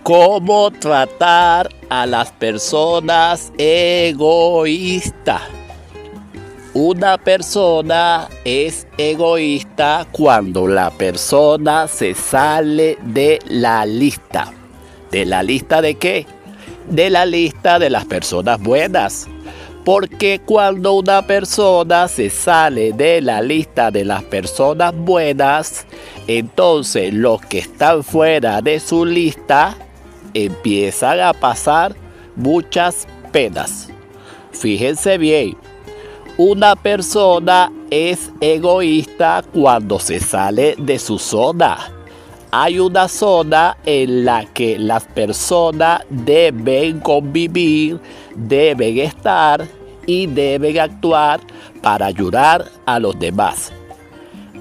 ¿Cómo tratar a las personas egoístas? Una persona es egoísta cuando la persona se sale de la lista. ¿De la lista de qué? De la lista de las personas buenas. Porque cuando una persona se sale de la lista de las personas buenas, entonces los que están fuera de su lista empiezan a pasar muchas penas. Fíjense bien, una persona es egoísta cuando se sale de su zona. Hay una zona en la que las personas deben convivir, deben estar y deben actuar para ayudar a los demás.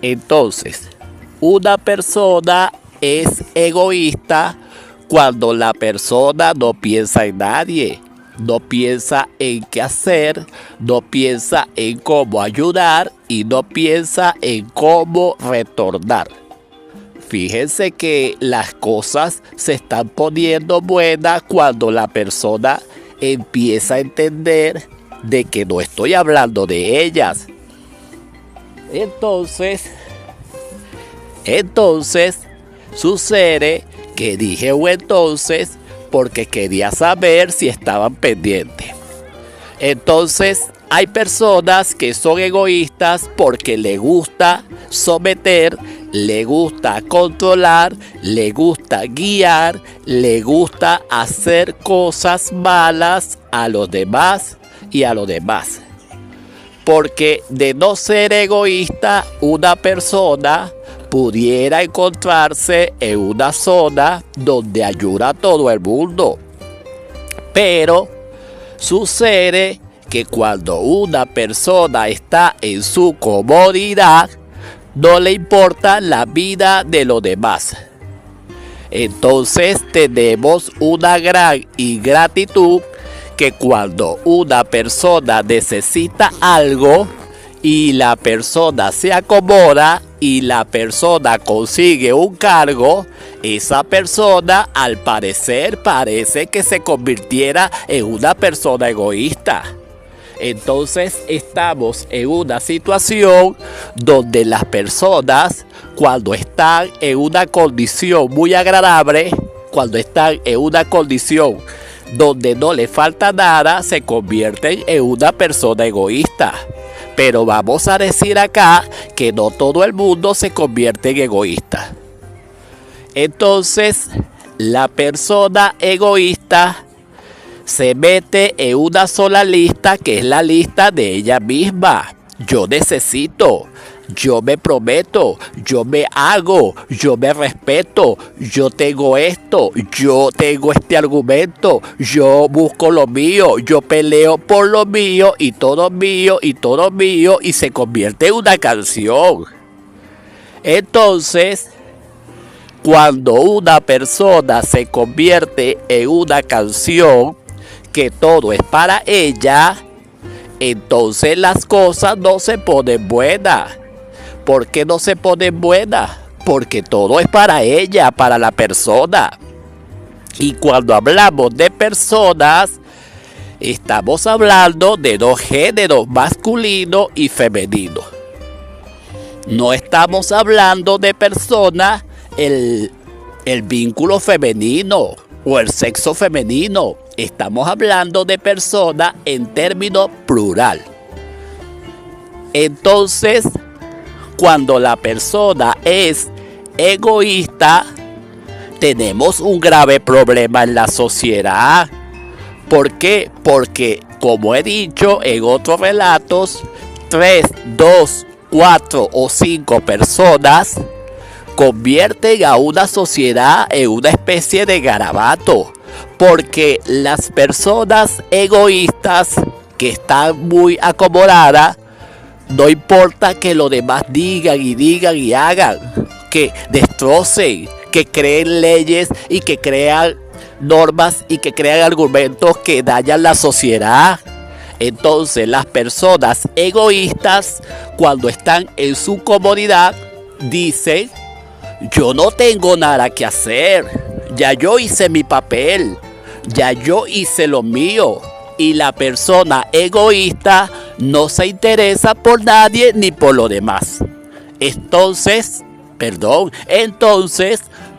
Entonces, una persona es egoísta cuando la persona no piensa en nadie, no piensa en qué hacer, no piensa en cómo ayudar y no piensa en cómo retornar. Fíjense que las cosas se están poniendo buenas cuando la persona empieza a entender de que no estoy hablando de ellas. Entonces sucede que dije entonces porque quería saber si estaban pendientes. Entonces, hay personas que son egoístas porque les gusta someter, les gusta controlar, les gusta guiar, les gusta hacer cosas malas a los demás y a los demás. Porque de no ser egoísta, una persona pudiera encontrarse en una zona donde ayuda a todo el mundo. Pero sucede que cuando una persona está en su comodidad, no le importa la vida de los demás. Entonces tenemos una gran ingratitud que cuando una persona necesita algo y la persona se acomoda y la persona consigue un cargo, esa persona al parecer parece que se convirtiera en una persona egoísta. Entonces estamos en una situación donde las personas, cuando están en una condición muy agradable, cuando están en una condición donde no le falta nada, se convierten en una persona egoísta. Pero vamos a decir acá que no todo el mundo se convierte en egoísta. Entonces, la persona egoísta se mete en una sola lista, que es la lista de ella misma. Yo necesito, yo me prometo, yo me hago, yo me respeto, yo tengo esto, yo tengo este argumento, yo busco lo mío, yo peleo por lo mío y todo mío y todo mío, y se convierte en una canción. Entonces, cuando una persona se convierte en una canción, que todo es para ella, entonces las cosas no se ponen buenas. ¿Por qué no se ponen buenas? Porque todo es para ella, para la persona. Y cuando hablamos de personas, estamos hablando de dos géneros, masculino y femenino. No estamos hablando de personas, el vínculo femenino o el sexo femenino. Estamos hablando de personas en términos plural. Entonces, cuando la persona es egoísta, tenemos un grave problema en la sociedad. ¿Por qué? Porque, como he dicho en otros relatos, 3, 2, 4 o 5 personas convierten a una sociedad en una especie de garabato. Porque las personas egoístas que están muy acomodadas, no importa que los demás digan y hagan, que destrocen, que creen leyes y que crean normas y que crean argumentos que dañan la sociedad. Entonces las personas egoístas, cuando están en su comodidad, dicen: yo no tengo nada que hacer, ya yo hice mi papel, ya yo hice lo mío. Y la persona egoísta no se interesa por nadie ni por lo demás. Entonces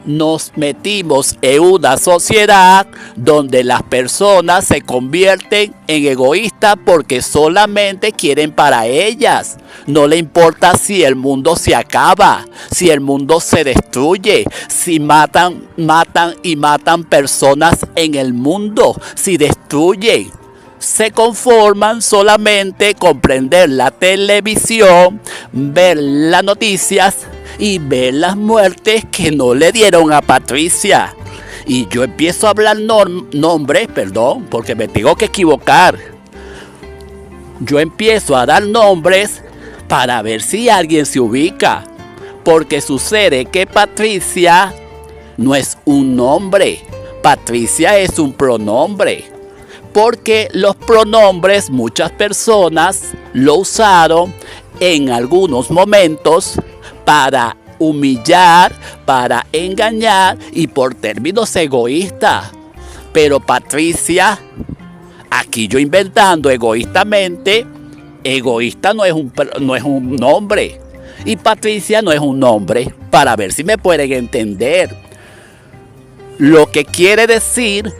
nos metimos en una sociedad donde las personas se convierten en egoístas porque solamente quieren para ellas. No le importa si el mundo se acaba, si el mundo se destruye, si matan personas en el mundo, si destruyen. Se conforman solamente con prender la televisión, ver las noticias y ver las muertes que no le dieron a Patricia. Y yo empiezo a hablar nombres, porque me tengo que equivocar. Yo empiezo a dar nombres para ver si alguien se ubica. Porque sucede que Patricia no es un nombre, Patricia es un pronombre. Porque los pronombres muchas personas lo usaron en algunos momentos para humillar, para engañar y por términos egoístas. Pero Patricia, aquí yo inventando egoístamente, egoísta no es un nombre. Y Patricia no es un nombre, para ver si me pueden entender. Lo que quiere decir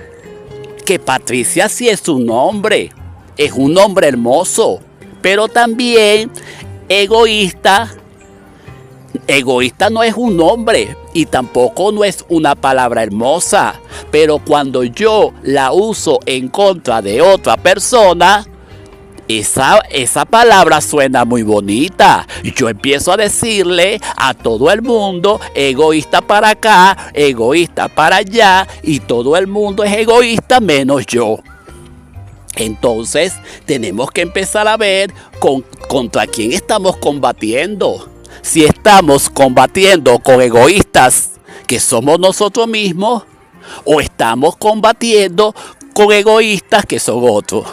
que Patricia sí es un nombre hermoso, pero también egoísta no es un nombre y tampoco no es una palabra hermosa, pero cuando yo la uso en contra de otra persona, esa palabra suena muy bonita. Yo empiezo a decirle a todo el mundo, egoísta para acá, egoísta para allá, y todo el mundo es egoísta menos yo. Entonces tenemos que empezar a ver contra quién estamos combatiendo. Si estamos combatiendo con egoístas que somos nosotros mismos, o estamos combatiendo con egoístas que son otros.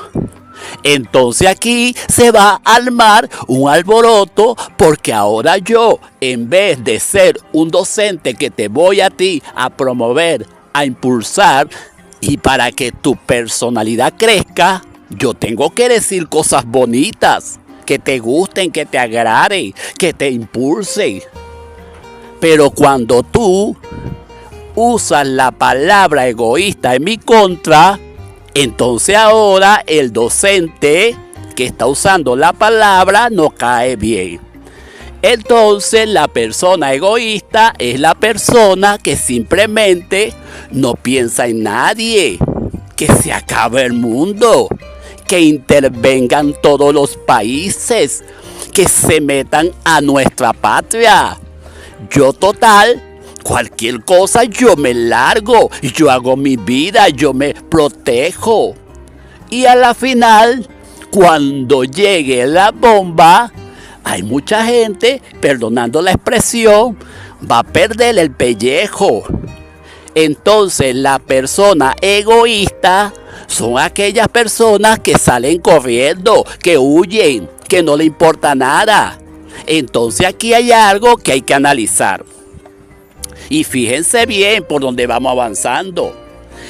Entonces aquí se va a armar un alboroto porque ahora yo, en vez de ser un docente que te voy a ti a promover, a impulsar y para que tu personalidad crezca, yo tengo que decir cosas bonitas, que te gusten, que te agraden, que te impulsen. Pero cuando tú usas la palabra egoísta en mi contra, entonces ahora el docente que está usando la palabra no cae bien. Entonces la persona egoísta es la persona que simplemente no piensa en nadie, que se acabe el mundo, que intervengan todos los países, que se metan a nuestra patria. Yo total, cualquier cosa yo me largo, yo hago mi vida, yo me protejo. Y a la final, cuando llegue la bomba, hay mucha gente, perdonando la expresión, va a perder el pellejo. Entonces la persona egoísta son aquellas personas que salen corriendo, que huyen, que no le importa nada. Entonces aquí hay algo que hay que analizar. Y fíjense bien por dónde vamos avanzando.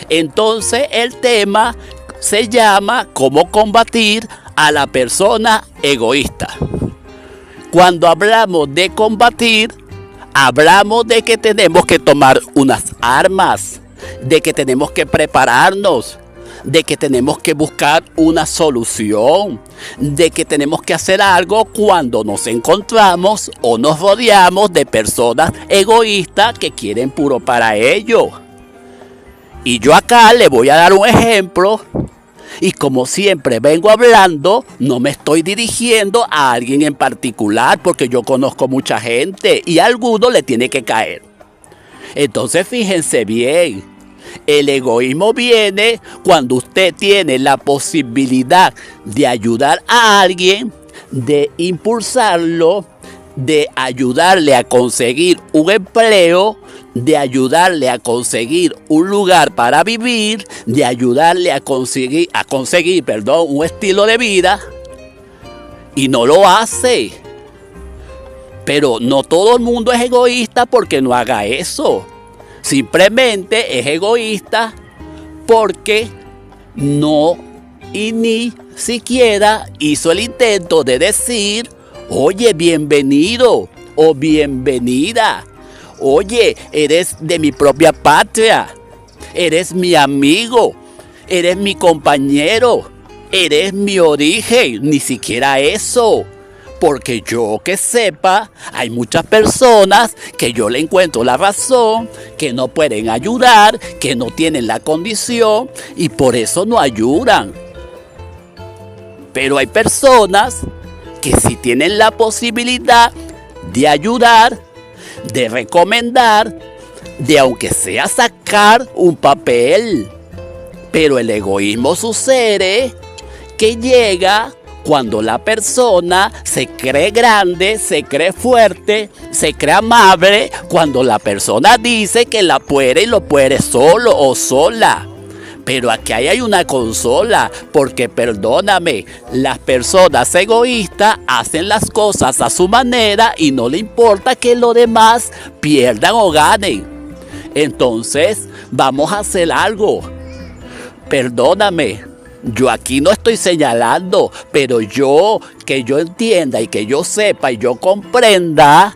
Entonces el tema se llama cómo combatir a la persona egoísta. Cuando hablamos de combatir, hablamos de que tenemos que tomar unas armas, de que tenemos que prepararnos, de que tenemos que buscar una solución, de que tenemos que hacer algo cuando nos encontramos o nos rodeamos de personas egoístas que quieren puro para ellos. Y yo acá le voy a dar un ejemplo. Y como siempre vengo hablando, no me estoy dirigiendo a alguien en particular porque yo conozco mucha gente y a alguno le tiene que caer. Entonces fíjense bien, el egoísmo viene cuando usted tiene la posibilidad de ayudar a alguien, de impulsarlo, de ayudarle a conseguir un empleo, de ayudarle a conseguir un lugar para vivir, de ayudarle a conseguir un estilo de vida, y no lo hace. Pero no todo el mundo es egoísta porque no haga eso. Simplemente es egoísta porque no y ni siquiera hizo el intento de decir, oye, bienvenido o bienvenida. Oye, eres de mi propia patria. Eres mi amigo. Eres mi compañero. Eres mi origen. Ni siquiera eso. Porque yo que sepa, hay muchas personas que yo le encuentro la razón, que no pueden ayudar, que no tienen la condición y por eso no ayudan. Pero hay personas que sí tienen la posibilidad de ayudar, de recomendar, de aunque sea sacar un papel. Pero el egoísmo sucede que llega cuando la persona se cree grande, se cree fuerte, se cree amable, cuando la persona dice que la puede y lo puede solo o sola. Pero aquí hay una consola, porque perdóname, las personas egoístas hacen las cosas a su manera y no le importa que los demás pierdan o ganen. Entonces, vamos a hacer algo. Perdóname, yo aquí no estoy señalando, pero que yo entienda y que yo sepa y yo comprenda,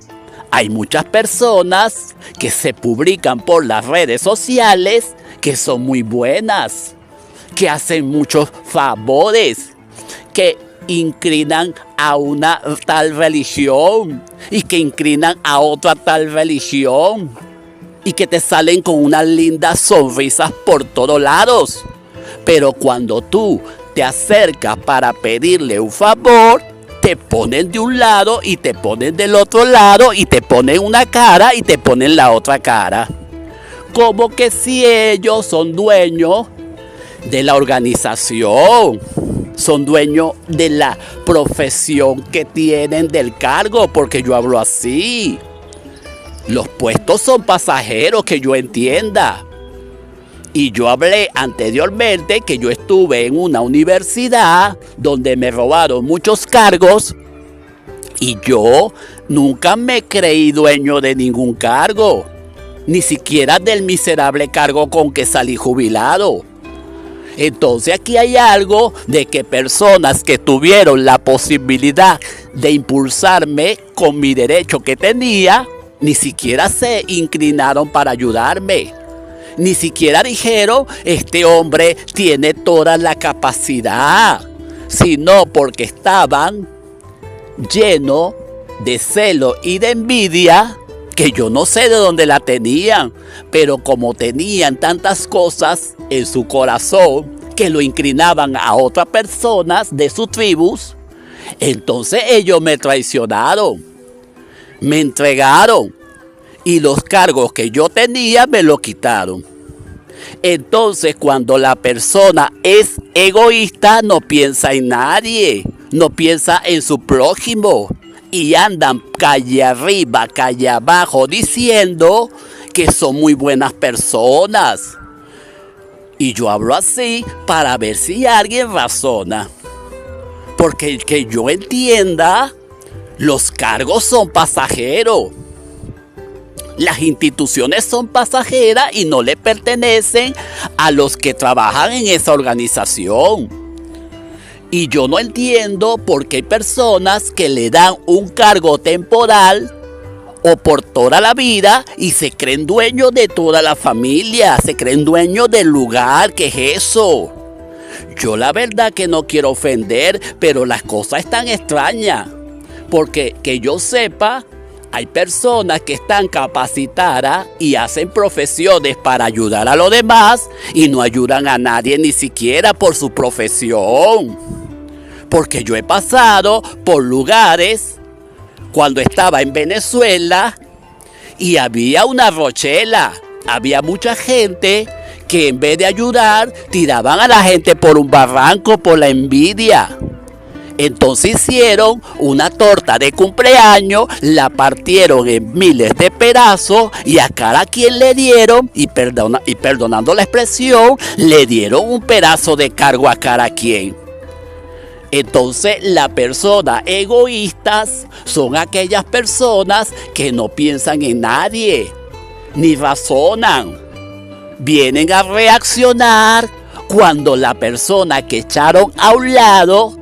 hay muchas personas que se publican por las redes sociales que son muy buenas, que hacen muchos favores, que inclinan a una tal religión y que inclinan a otra tal religión y que te salen con unas lindas sonrisas por todos lados. Pero cuando tú te acercas para pedirle un favor, te ponen de un lado y te ponen del otro lado y te ponen una cara y te ponen la otra cara. Como que si ellos son dueños de la organización, son dueños de la profesión que tienen del cargo, porque yo hablo así. Los puestos son pasajeros, que yo entienda. Y yo hablé anteriormente que yo estuve en una universidad donde me robaron muchos cargos y yo nunca me creí dueño de ningún cargo, ni siquiera del miserable cargo con que salí jubilado. Entonces aquí hay algo de que personas que tuvieron la posibilidad de impulsarme con mi derecho que tenía, ni siquiera se inclinaron para ayudarme. Ni siquiera dijeron, este hombre tiene toda la capacidad, sino porque estaban llenos de celo y de envidia, que yo no sé de dónde la tenían, pero como tenían tantas cosas en su corazón que lo inclinaban a otras personas de sus tribus, entonces ellos me traicionaron, me entregaron. Y los cargos que yo tenía me lo quitaron. Entonces, cuando la persona es egoísta, no piensa en nadie, no piensa en su prójimo. Y andan calle arriba, calle abajo, diciendo que son muy buenas personas. Y yo hablo así para ver si alguien razona. Porque que yo entienda, los cargos son pasajeros. Las instituciones son pasajeras y no le pertenecen a los que trabajan en esa organización. Y yo no entiendo por qué hay personas que le dan un cargo temporal o por toda la vida y se creen dueños de toda la familia, se creen dueños del lugar. ¿Qué es eso? Yo la verdad que no quiero ofender, pero las cosas están extrañas. Porque que yo sepa, hay personas que están capacitadas y hacen profesiones para ayudar a los demás y no ayudan a nadie ni siquiera por su profesión. Porque yo he pasado por lugares cuando estaba en Venezuela y había una rochela, había mucha gente que en vez de ayudar tiraban a la gente por un barranco por la envidia. Entonces hicieron una torta de cumpleaños, la partieron en miles de pedazos y a cada quien le dieron, y perdonando la expresión, le dieron un pedazo de cargo a cada quien. Entonces las personas egoístas son aquellas personas que no piensan en nadie, ni razonan. Vienen a reaccionar cuando la persona que echaron a un lado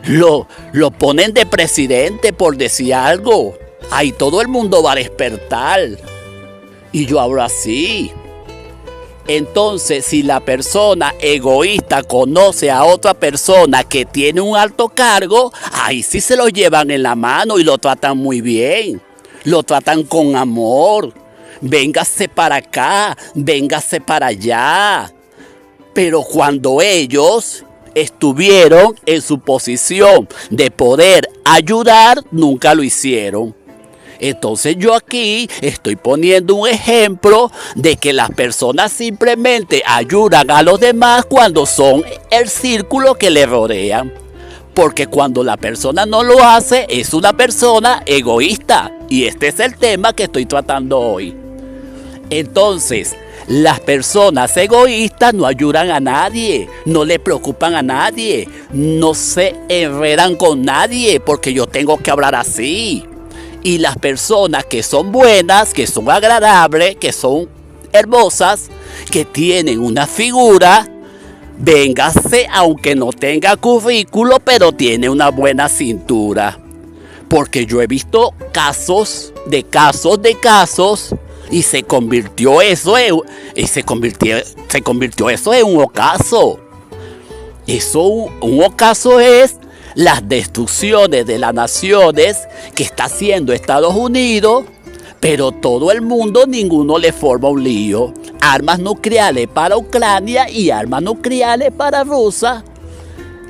lo ponen de presidente por decir algo. Ahí todo el mundo va a despertar. Y yo hablo así. Entonces, si la persona egoísta conoce a otra persona que tiene un alto cargo, ahí sí se lo llevan en la mano y lo tratan muy bien. Lo tratan con amor. Véngase para acá, véngase para allá. Pero cuando ellos estuvieron en su posición de poder ayudar, nunca lo hicieron. Entonces yo aquí estoy poniendo un ejemplo de que las personas simplemente ayudan a los demás cuando son el círculo que le rodean. Porque cuando la persona no lo hace, es una persona egoísta. Y este es el tema que estoy tratando hoy. Entonces, las personas egoístas no ayudan a nadie, no le preocupan a nadie, no se enredan con nadie, porque yo tengo que hablar así. Y las personas que son buenas, que son agradables, que son hermosas, que tienen una figura, véngase aunque no tenga currículo, pero tiene una buena cintura. Porque yo he visto casos, y se convirtió eso en un ocaso. Un ocaso es las destrucciones de las naciones que está haciendo Estados Unidos, pero todo el mundo, ninguno le forma un lío. Armas nucleares para Ucrania y armas nucleares para Rusia.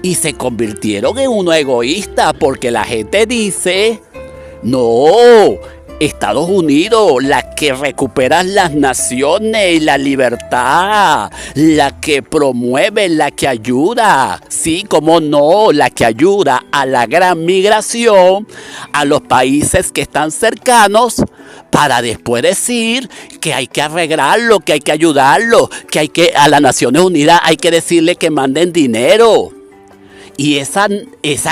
Y se convirtieron en uno egoísta porque la gente dice, no, Estados Unidos, la que recupera las naciones y la libertad, la que promueve, la que ayuda, sí, cómo no, la que ayuda a la gran migración, a los países que están cercanos, para después decir que hay que arreglarlo, que hay que ayudarlo, a las Naciones Unidas hay que decirle que manden dinero. Y esa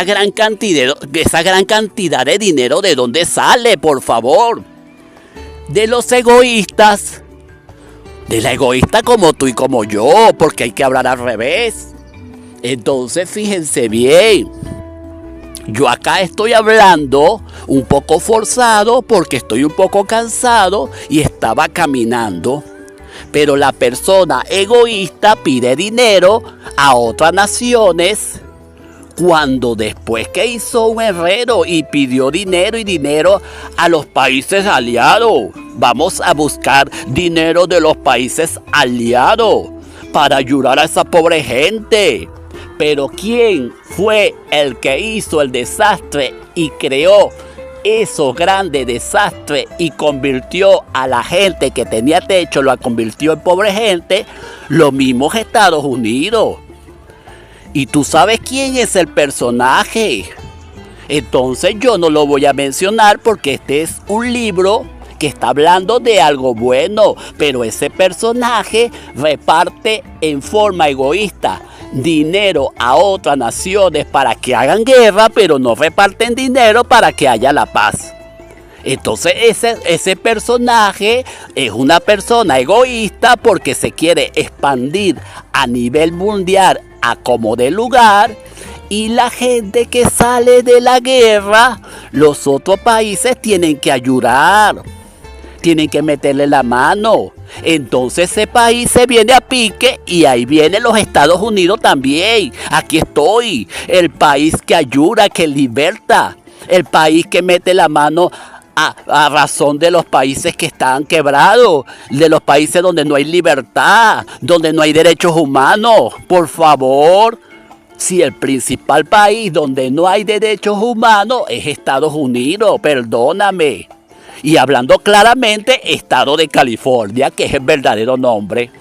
gran cantidad de dinero, ¿de dónde sale, por favor? De los egoístas. De la egoísta como tú y como yo, porque hay que hablar al revés. Entonces, fíjense bien. Yo acá estoy hablando un poco forzado porque estoy un poco cansado y estaba caminando. Pero la persona egoísta pide dinero a otras naciones. Cuando después que hizo un herrero y pidió dinero a los países aliados, vamos a buscar dinero de los países aliados para ayudar a esa pobre gente. Pero ¿quién fue el que hizo el desastre y creó esos grandes desastres y convirtió a la gente que tenía techo, la convirtió en pobre gente? Lo mismo que Estados Unidos. Y tú sabes quién es el personaje. Entonces yo no lo voy a mencionar porque este es un libro que está hablando de algo bueno. Pero ese personaje reparte en forma egoísta dinero a otras naciones para que hagan guerra, pero no reparten dinero para que haya la paz. Entonces ese personaje es una persona egoísta porque se quiere expandir a nivel mundial a como de lugar, y la gente que sale de la guerra, los otros países tienen que ayudar, tienen que meterle la mano. Entonces ese país se viene a pique y ahí vienen los Estados Unidos también. Aquí estoy, el país que ayuda, que liberta, el país que mete la mano a razón de los países que están quebrados, de los países donde no hay libertad, donde no hay derechos humanos. Por favor, si el principal país donde no hay derechos humanos es Estados Unidos, perdóname. Y hablando claramente, Estado de California, que es el verdadero nombre.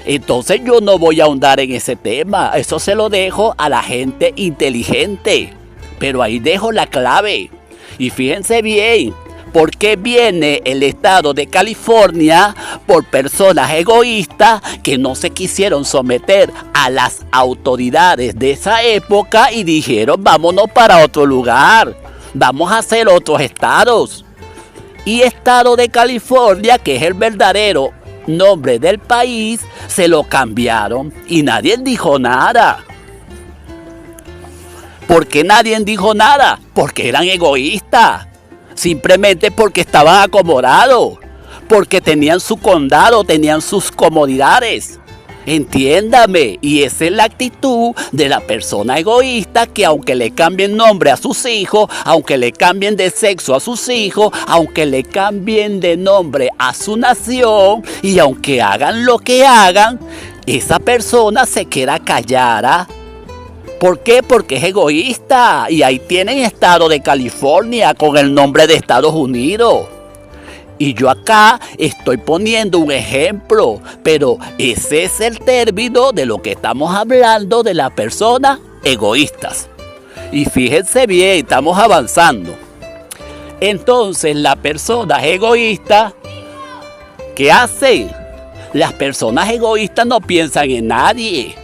Entonces yo no voy a ahondar en ese tema, eso se lo dejo a la gente inteligente. Pero ahí dejo la clave. Y fíjense bien, ¿por qué viene el estado de California? Por personas egoístas que no se quisieron someter a las autoridades de esa época y dijeron, vámonos para otro lugar, vamos a hacer otros estados. Y Estado de California, que es el verdadero nombre del país, se lo cambiaron y nadie dijo nada. ¿Por qué nadie dijo nada? Porque eran egoístas. Simplemente porque estaban acomodados. Porque tenían su condado, tenían sus comodidades. Entiéndame, y esa es la actitud de la persona egoísta que aunque le cambien nombre a sus hijos, aunque le cambien de sexo a sus hijos, aunque le cambien de nombre a su nación y aunque hagan lo que hagan, esa persona se queda callada. ¿Por qué? Porque es egoísta y ahí tienen Estado de California con el nombre de Estados Unidos. Y yo acá estoy poniendo un ejemplo, pero ese es el término de lo que estamos hablando de las personas egoístas. Y fíjense bien, estamos avanzando. Entonces, las personas egoístas, ¿qué hacen? Las personas egoístas no piensan en nadie.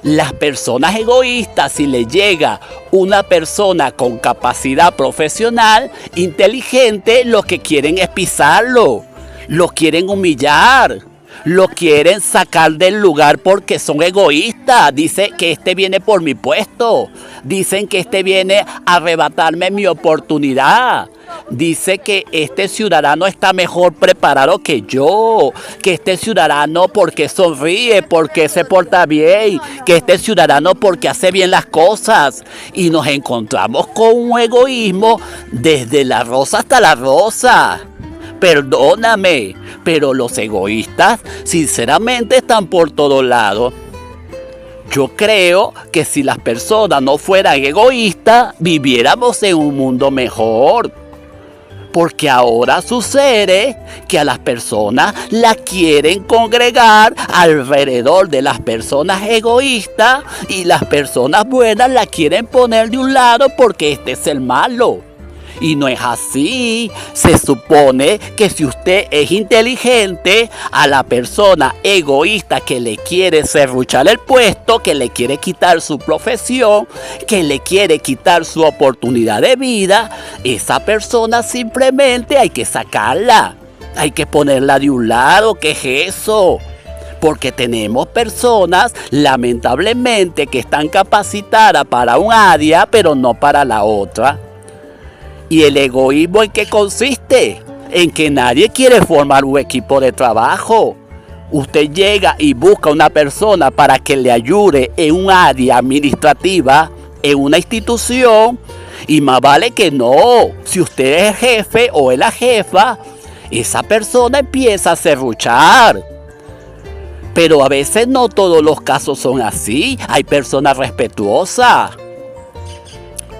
Las personas egoístas, si les llega una persona con capacidad profesional, inteligente, lo que quieren es pisarlo, lo quieren humillar, lo quieren sacar del lugar porque son egoístas. Dicen que este viene por mi puesto, dicen que este viene a arrebatarme mi oportunidad. Dice que este ciudadano está mejor preparado que yo, que este ciudadano porque sonríe, porque se porta bien, que este ciudadano porque hace bien las cosas. Y nos encontramos con un egoísmo desde la rosa hasta la rosa. Perdóname, pero los egoístas sinceramente están por todos lados. Yo creo que si las personas no fueran egoístas, viviéramos en un mundo mejor. Porque ahora sucede que a las personas las quieren congregar alrededor de las personas egoístas y las personas buenas las quieren poner de un lado porque este es el malo. Y no es así. Se supone que si usted es inteligente, a la persona egoísta que le quiere serruchar el puesto, que le quiere quitar su profesión, que le quiere quitar su oportunidad de vida, esa persona simplemente hay que sacarla. Hay que ponerla de un lado. ¿Qué es eso? Porque tenemos personas, lamentablemente, que están capacitadas para un área, pero no para la otra. ¿Y el egoísmo en qué consiste? En que nadie quiere formar un equipo de trabajo. Usted llega y busca una persona para que le ayude en un área administrativa, en una institución, y más vale que no. Si usted es el jefe o es la jefa, esa persona empieza a serruchar. Pero a veces no todos los casos son así. Hay personas respetuosas.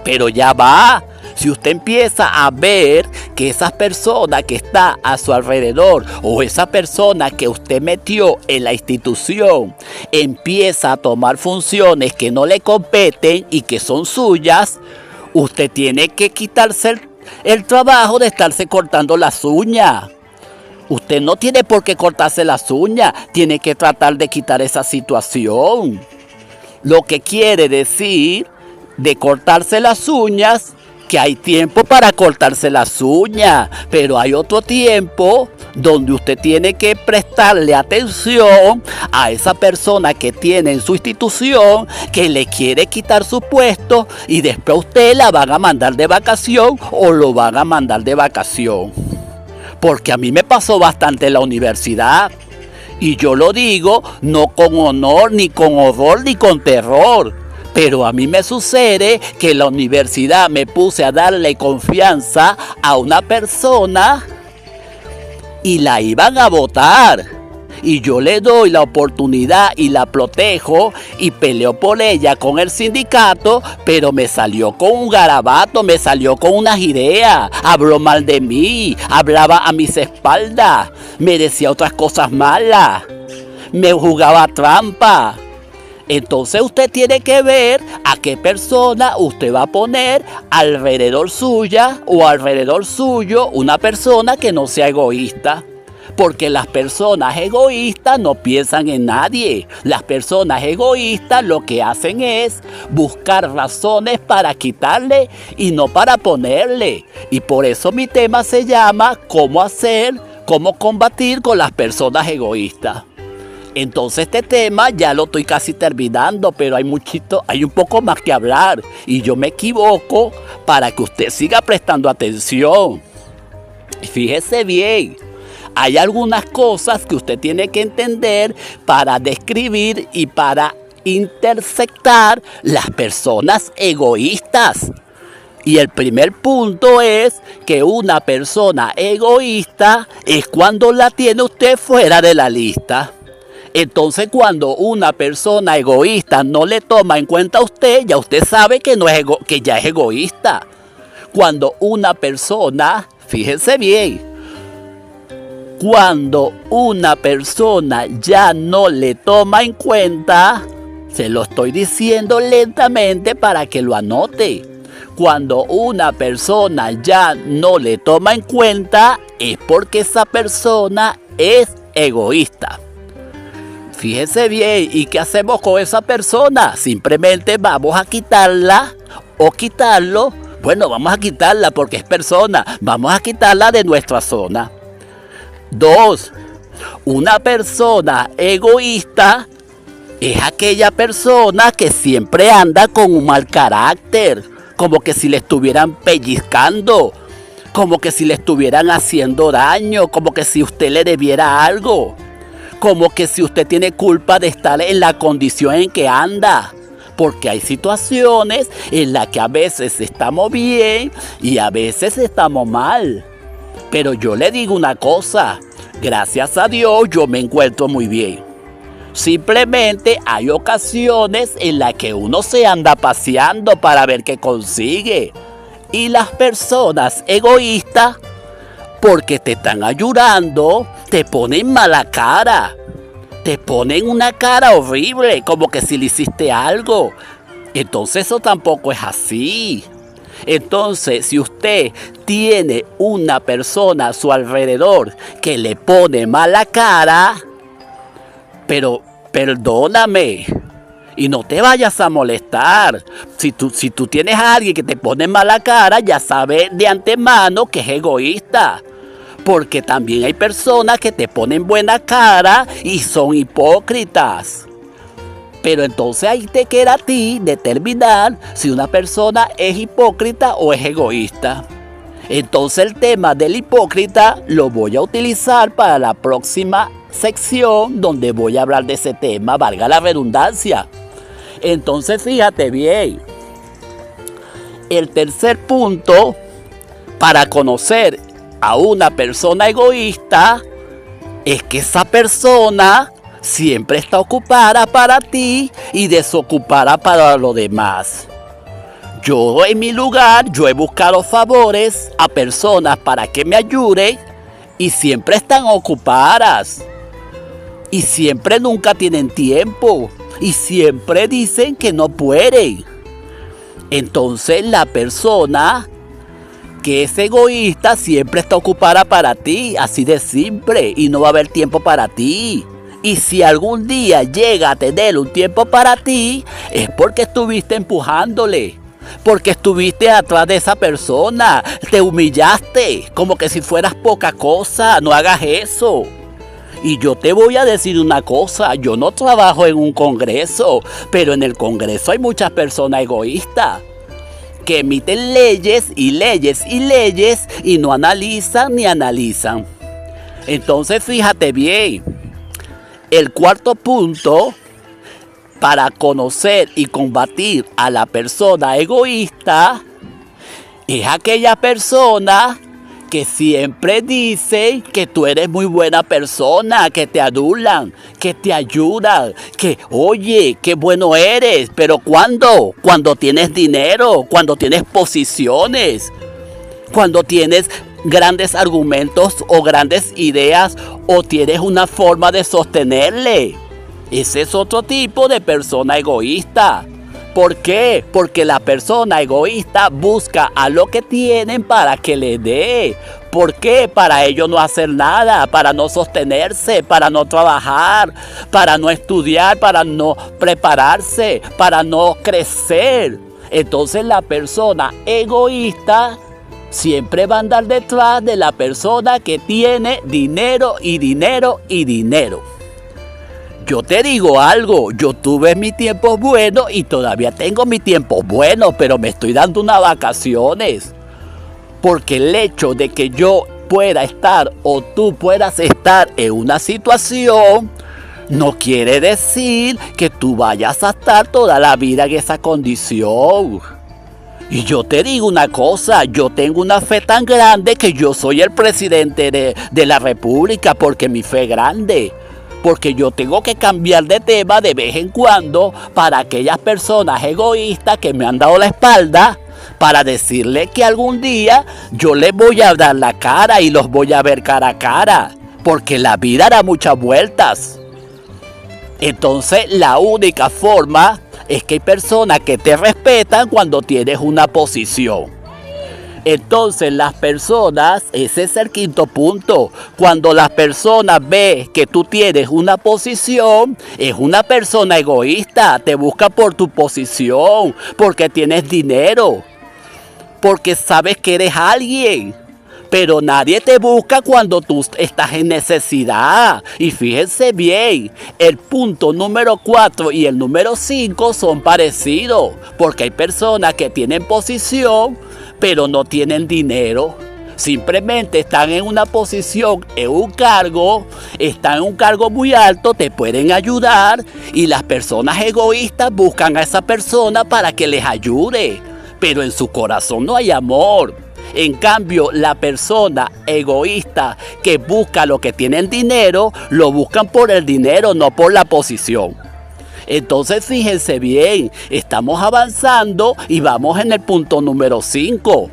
Pero ya va. Si usted empieza a ver que esa persona que está a su alrededor o esa persona que usted metió en la institución empieza a tomar funciones que no le competen y que son suyas, usted tiene que quitarse el trabajo de estarse cortando las uñas. Usted no tiene por qué cortarse las uñas, tiene que tratar de quitar esa situación. Lo que quiere decir de cortarse las uñas, que hay tiempo para cortarse las uñas, pero hay otro tiempo donde usted tiene que prestarle atención a esa persona que tiene en su institución, que le quiere quitar su puesto y después usted la van a mandar de vacación o lo van a mandar de vacación. Porque a mí me pasó bastante en la universidad. Y yo lo digo no con honor, ni con horror, ni con terror. Pero a mí me sucede que en la universidad me puse a darle confianza a una persona y la iban a votar. Y yo le doy la oportunidad y la protejo y peleo por ella con el sindicato, pero me salió con un garabato, me salió con unas ideas, habló mal de mí, hablaba a mis espaldas, me decía otras cosas malas, me jugaba trampa. Entonces usted tiene que ver a qué persona usted va a poner alrededor suya o alrededor suyo una persona que no sea egoísta. Porque las personas egoístas no piensan en nadie. Las personas egoístas lo que hacen es buscar razones para quitarle y no para ponerle. Y por eso mi tema se llama cómo combatir con las personas egoístas. Entonces este tema ya lo estoy casi terminando, pero hay un poco más que hablar. Y yo me equivoco para que usted siga prestando atención. Fíjese bien. Hay algunas cosas que usted tiene que entender para describir y para intersectar las personas egoístas. Y el primer punto es que una persona egoísta es cuando la tiene usted fuera de la lista. Entonces cuando una persona egoísta no le toma en cuenta a usted, ya usted sabe que ya es egoísta. Cuando una persona, fíjense bien, cuando una persona ya no le toma en cuenta, se lo estoy diciendo lentamente para que lo anote. Cuando una persona ya no le toma en cuenta, es porque esa persona es egoísta. Fíjese bien, ¿y qué hacemos con esa persona? Simplemente vamos a quitarla o quitarlo. Bueno, vamos a quitarla porque es persona. Vamos a quitarla de nuestra zona. 2. Una persona egoísta es aquella persona que siempre anda con un mal carácter, como que si le estuvieran pellizcando, como que si le estuvieran haciendo daño, como que si usted le debiera algo, como que si usted tiene culpa de estar en la condición en que anda. Porque hay situaciones en las que a veces estamos bien y a veces estamos mal. Pero yo le digo una cosa, gracias a Dios yo me encuentro muy bien. Simplemente hay ocasiones en las que uno se anda paseando para ver qué consigue. Y las personas egoístas, porque te están ayudando, te ponen mala cara. Te ponen una cara horrible, como que si le hiciste algo. Entonces eso tampoco es así. Entonces, si usted tiene una persona a su alrededor que le pone mala cara, pero perdóname, y no te vayas a molestar. Si tú tienes a alguien que te pone mala cara, ya sabes de antemano que es egoísta. Porque también hay personas que te ponen buena cara y son hipócritas. Pero entonces ahí te queda a ti determinar si una persona es hipócrita o es egoísta. Entonces el tema del hipócrita lo voy a utilizar para la próxima sección donde voy a hablar de ese tema, valga la redundancia. Entonces fíjate bien, el tercer punto para conocer a una persona egoísta es que esa persona siempre está ocupada para ti y desocupada para lo demás. Yo en mi lugar, yo he buscado favores a personas para que me ayuden y siempre están ocupadas. Y siempre nunca tienen tiempo. Y siempre dicen que no pueden. Entonces la persona que es egoísta siempre está ocupada para ti, así de simple, y no va a haber tiempo para ti. Y si algún día llega a tener un tiempo para ti, es porque estuviste empujándole, porque estuviste atrás de esa persona, te humillaste, como que si fueras poca cosa. No hagas eso. Y yo te voy a decir una cosa, yo no trabajo en un congreso, pero en el congreso hay muchas personas egoístas que emiten leyes y leyes y leyes y no analizan ni analizan. Entonces fíjate bien, el cuarto punto para conocer y combatir a la persona egoísta es aquella persona que siempre dice que tú eres muy buena persona, que te adulan, que te ayudan, que oye, qué bueno eres, pero ¿cuándo? Cuando tienes dinero, cuando tienes posiciones, cuando tienes grandes argumentos o grandes ideas o tienes una forma de sostenerle. Ese es otro tipo de persona egoísta. ¿Por qué? Porque la persona egoísta busca a lo que tienen para que le dé. ¿Por qué? Para ellos no hacer nada, para no sostenerse, para no trabajar, para no estudiar, para no prepararse, para no crecer. Entonces la persona egoísta siempre va a andar detrás de la persona que tiene dinero y dinero y dinero. Yo te digo algo, yo tuve mis tiempos buenos y todavía tengo mis tiempos buenos, pero me estoy dando unas vacaciones. Porque el hecho de que yo pueda estar o tú puedas estar en una situación no quiere decir que tú vayas a estar toda la vida en esa condición. Y yo te digo una cosa, yo tengo una fe tan grande que yo soy el presidente de la República porque mi fe es grande. Porque yo tengo que cambiar de tema de vez en cuando para aquellas personas egoístas que me han dado la espalda, para decirle que algún día yo les voy a dar la cara y los voy a ver cara a cara, porque la vida da muchas vueltas. Entonces la única forma es que hay personas que te respetan cuando tienes una posición. Entonces las personas, ese es el quinto punto, cuando las personas ven que tú tienes una posición, es una persona egoísta, te busca por tu posición, porque tienes dinero, porque sabes que eres alguien. Pero nadie te busca cuando tú estás en necesidad. Y fíjense bien, el punto número 4 y el número 5 son parecidos. Porque hay personas que tienen posición, pero no tienen dinero. Simplemente están en una posición, en un cargo, están en un cargo muy alto, te pueden ayudar. Y las personas egoístas buscan a esa persona para que les ayude. Pero en su corazón no hay amor. En cambio, la persona egoísta que busca lo que tienen dinero, lo buscan por el dinero, no por la posición. Entonces, fíjense bien, estamos avanzando y vamos en el punto número 5.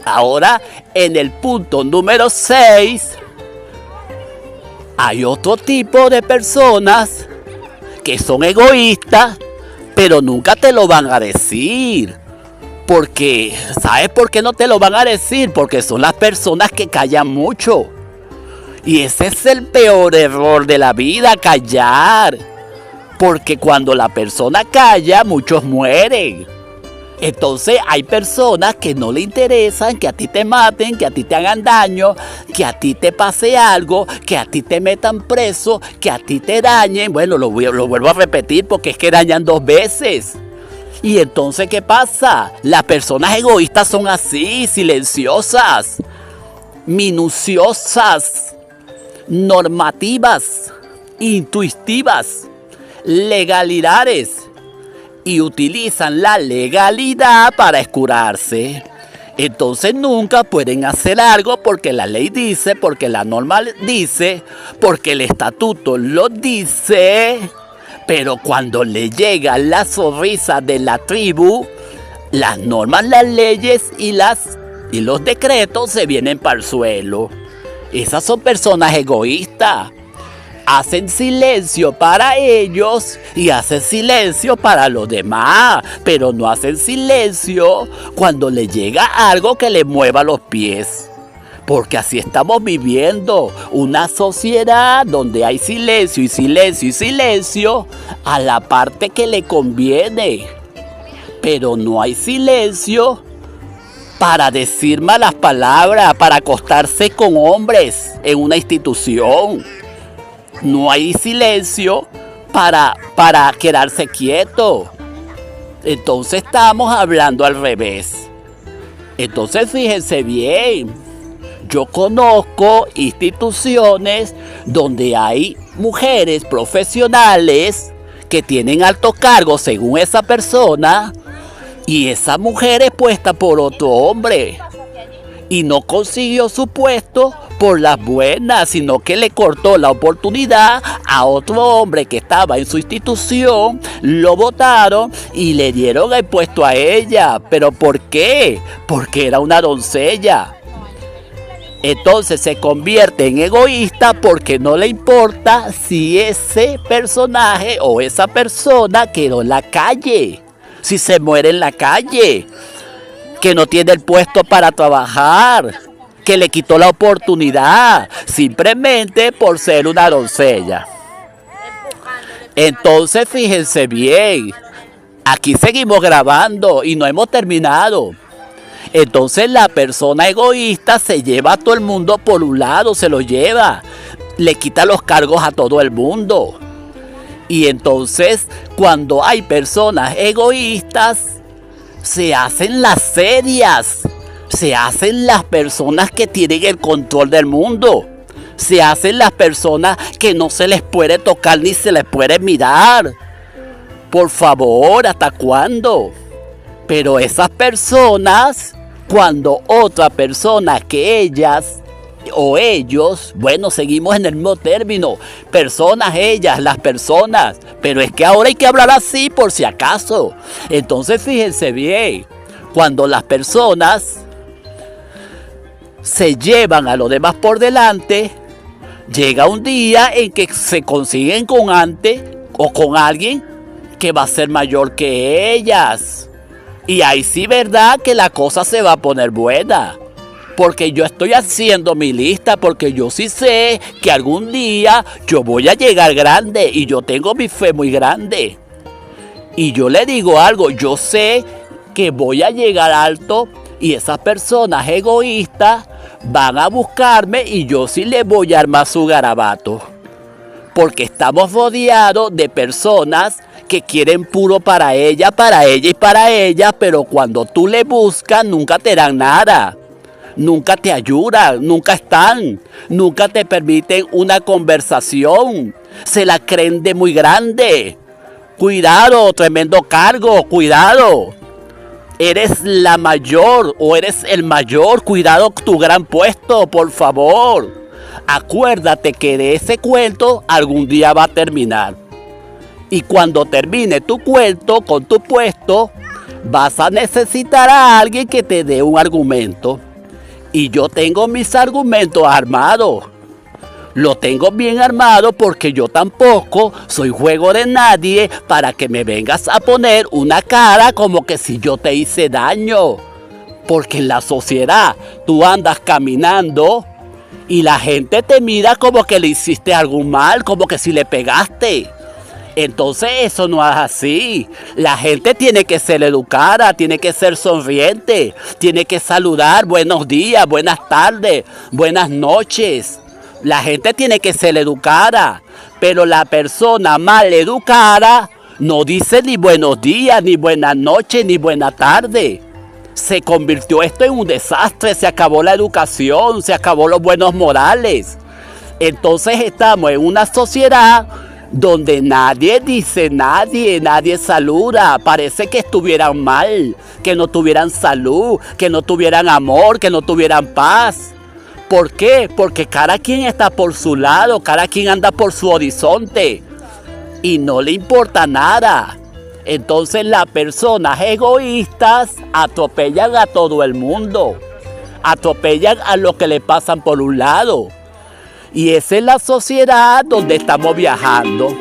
Ahora, en el punto número 6, hay otro tipo de personas que son egoístas, pero nunca te lo van a decir. Porque, ¿sabes por qué no te lo van a decir? Porque son las personas que callan mucho. Y ese es el peor error de la vida, callar. Porque cuando la persona calla, muchos mueren. Entonces hay personas que no le interesan que a ti te maten, que a ti te hagan daño, que a ti te pase algo, que a ti te metan preso, que a ti te dañen. Bueno, lo vuelvo a repetir porque es que dañan 2 veces. Y entonces, ¿qué pasa? Las personas egoístas son así, silenciosas, minuciosas, normativas, intuitivas, legalidades. Y utilizan la legalidad para escurarse. Entonces nunca pueden hacer algo porque la ley dice, porque la norma dice, porque el estatuto lo dice. Pero cuando le llega la sonrisa de la tribu, las normas, las leyes y los decretos se vienen para el suelo. Esas son personas egoístas. Hacen silencio para ellos y hacen silencio para los demás, pero no hacen silencio cuando le llega algo que le mueva los pies. Porque así estamos viviendo una sociedad donde hay silencio y silencio y silencio a la parte que le conviene. Pero no hay silencio para decir malas palabras, para acostarse con hombres en una institución. No hay silencio para quedarse quieto. Entonces estamos hablando al revés. Entonces fíjense bien. Yo conozco instituciones donde hay mujeres profesionales que tienen altos cargos según esa persona y esa mujer es puesta por otro hombre y no consiguió su puesto por las buenas, sino que le cortó la oportunidad a otro hombre que estaba en su institución, lo votaron y le dieron el puesto a ella. ¿Pero por qué? Porque era una doncella. Entonces se convierte en egoísta porque no le importa si ese personaje o esa persona quedó en la calle. si se muere en la calle, que no tiene el puesto para trabajar, que le quitó la oportunidad, simplemente por ser una doncella. Entonces, fíjense bien, aquí seguimos grabando y no hemos terminado. Entonces la persona egoísta se lleva a todo el mundo por un lado, se lo lleva, le quita los cargos a todo el mundo. Y entonces cuando hay personas egoístas, se hacen las serias, se hacen las personas que tienen el control del mundo, se hacen las personas que no se les puede tocar ni se les puede mirar. Por favor, ¿hasta cuándo? Pero esas personas, cuando otra persona que ellas o ellos, bueno, seguimos en el mismo término, personas, ellas, las personas, pero es que ahora hay que hablar así por si acaso. Entonces fíjense bien, cuando las personas se llevan a los demás por delante, llega un día en que se consiguen con alguien que va a ser mayor que ellas. Y ahí sí, verdad que la cosa se va a poner buena. Porque yo estoy haciendo mi lista, porque yo sí sé que algún día yo voy a llegar grande y yo tengo mi fe muy grande. Y yo le digo algo, yo sé que voy a llegar alto y esas personas egoístas van a buscarme y yo sí les voy a armar su garabato. Porque estamos rodeados de personas que quieren puro para ella y para ella, pero cuando tú le buscas nunca te dan nada. Nunca te ayudan, nunca están, nunca te permiten una conversación. Se la creen de muy grande. Cuidado, tremendo cargo, cuidado. Eres la mayor o eres el mayor, cuidado tu gran puesto, por favor. Acuérdate que de ese cuento algún día va a terminar. Y cuando termine tu cuento con tu puesto, vas a necesitar a alguien que te dé un argumento. Y yo tengo mis argumentos armados. Lo tengo bien armado porque yo tampoco soy juego de nadie para que me vengas a poner una cara como que si yo te hice daño. Porque en la sociedad tú andas caminando y la gente te mira como que le hiciste algún mal, como que si le pegaste. Entonces eso no es así. La gente tiene que ser educada, tiene que ser sonriente, tiene que saludar, buenos días, buenas tardes, buenas noches. La gente tiene que ser educada, pero la persona mal educada no dice ni buenos días, ni buenas noches, ni buena tarde. Se convirtió esto en un desastre, se acabó la educación, se acabó los buenos modales. Entonces estamos en una sociedad donde nadie dice nadie saluda, parece que estuvieran mal, que no tuvieran salud, que no tuvieran amor, que no tuvieran paz. ¿Por qué? Porque cada quien está por su lado, cada quien anda por su horizonte y no le importa nada. Entonces las personas egoístas atropellan a todo el mundo, atropellan a los que le pasan por un lado. Y esa es la sociedad donde estamos viajando.